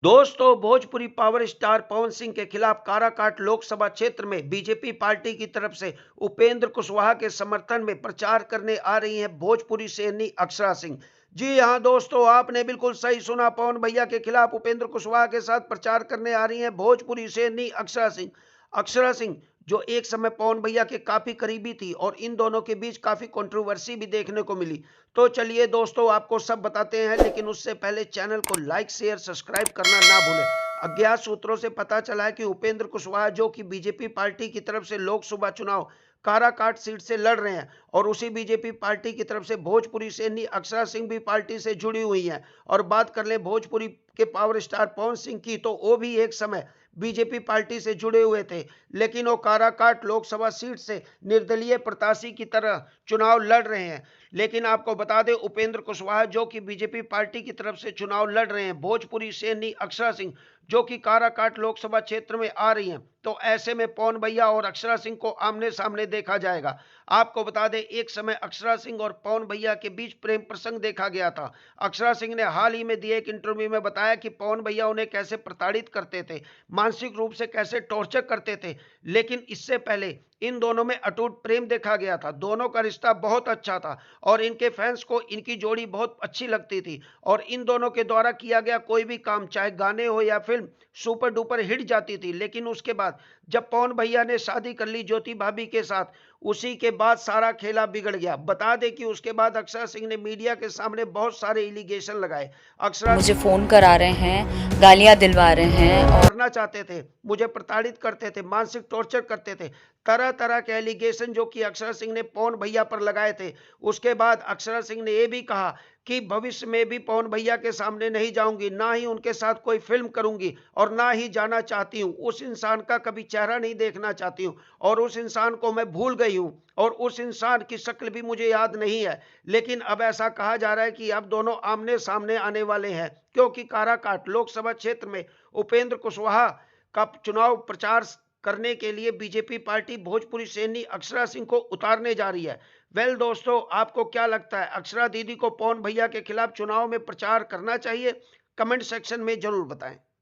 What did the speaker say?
दोस्तों, Bhojpuri power star Pawan Singh के खिलाफ काराकाट लोकसभा क्षेत्र में बीजेपी पार्टी की तरफ से उपेंद्र कुशवाहा के समर्थन में प्रचार करने आ रही हैं भोजपुरी सेनानी अक्षरा सिंह। जी हां दोस्तों, आपने बिल्कुल सही सुना। पवन भैया के खिलाफ उपेंद्र कुशवाहा के साथ प्रचार करने आ रही हैं भोजपुरी सेनानी अक्षरा सिंह। अक्षरा सिंह जो एक समय पवन भैया के काफी करीबी थी और इन दोनों के बीच काफी कंट्रोवर्सी भी देखने को मिली। तो चलिए दोस्तों, आपको सब बताते हैं, लेकिन उससे पहले चैनल को लाइक शेयर सब्सक्राइब करना ना भूलें। अज्ञात सूत्रों से पता चला है कि उपेंद्र कुशवाहा जो कि बीजेपी पार्टी की तरफ से लोकसभा चुनाव काराकाट सीट से लड़ रहे हैं और उसी बीजेपी पार्टी की तरफ से भोजपुरी सेनानी अक्षरा सिंह भी पार्टी से जुड़ी हुई हैं। और बात कर ले भोजपुरी के पावर स्टार पवन सिंह की, तो वो भी एक समय बीजेपी पार्टी से जुड़े हुए थे, लेकिन वो काराकाट लोकसभा सीट से निर्दलीय प्रत्याशी की तरह चुनाव लड़ रहे हैं। लेकिन आपको बता दें, उपेंद्र कुशवाहा जो कि बीजेपी पार्टी की तरफ से चुनाव लड़ रहे हैं, भोजपुरी सेनानी अक्षरा सिंह जो कि काराकाट लोकसभा क्षेत्र में आ रही हैं, तो ऐसे में पवन भैया और अक्षरा सिंह को आमने सामने देखा जाएगा। आपको बता दें, एक समय अक्षरा सिंह और पवन भैया के बीच प्रेम प्रसंग देखा गया था। अक्षरा सिंह ने हाल ही में दिए एक इंटरव्यू में बताया कि पवन भैया उन्हें कैसे प्रताड़ित करते थे, मानसिक रूप से कैसे टॉर्चर करते थे। लेकिन इससे पहले इन दोनों में अटूट प्रेम देखा गया था, दोनों का रिश्ता बहुत अच्छा था और इनके फैंस को इनकी जोड़ी बहुत अच्छी लगती थी। और इन दोनों के द्वारा किया गया कोई भी काम, चाहे गाने हो या फिल्म, सुपर डुपर हिट जाती थी। लेकिन उसके बाद जब पवन भैया ने शादी कर ली ज्योति भाभी के साथ, उसी के बाद सारा खेला बिगड़ गया। बता दें कि उसके बाद अक्षरा सिंह ने मीडिया के सामने बहुत सारे एलिगेशन लगाए। अक्षरा मुझे फोन करा रहे हैं, गालियां दिलवा रहे हैं और करना चाहते थे, मुझे प्रताड़ित करते थे, मानसिक टॉर्चर करते थे, तरह तरह के एलिगेशन जो कि अक्षरा सिंह ने पवन भैया पर लगाए थे। उसके बाद अक्षरा सिंह ने यह भी कहा कि भविष्य में भी पवन भैया के सामने नहीं जाऊंगी, ना ही उनके साथ कोई फिल्म करूंगी और ना ही जाना चाहती हूं। उस इंसान का कभी चेहरा नहीं देखना चाहती हूं और उस इंसान को मैं भूल गई हूं और उस इंसान की शक्ल भी मुझे याद नहीं है। लेकिन अब ऐसा कहा जा रहा है कि अब दोनों आमने सामने आने वाले हैं, क्योंकि काराकाट लोकसभा क्षेत्र में उपेंद्र कुशवाहा का चुनाव प्रचार करने के लिए बीजेपी पार्टी भोजपुरी सेनानी अक्षरा सिंह को उतारने जा रही है। वेल दोस्तों, आपको क्या लगता है, अक्षरा दीदी को पवन भैया के खिलाफ चुनाव में प्रचार करना चाहिए? कमेंट सेक्शन में जरूर बताएं।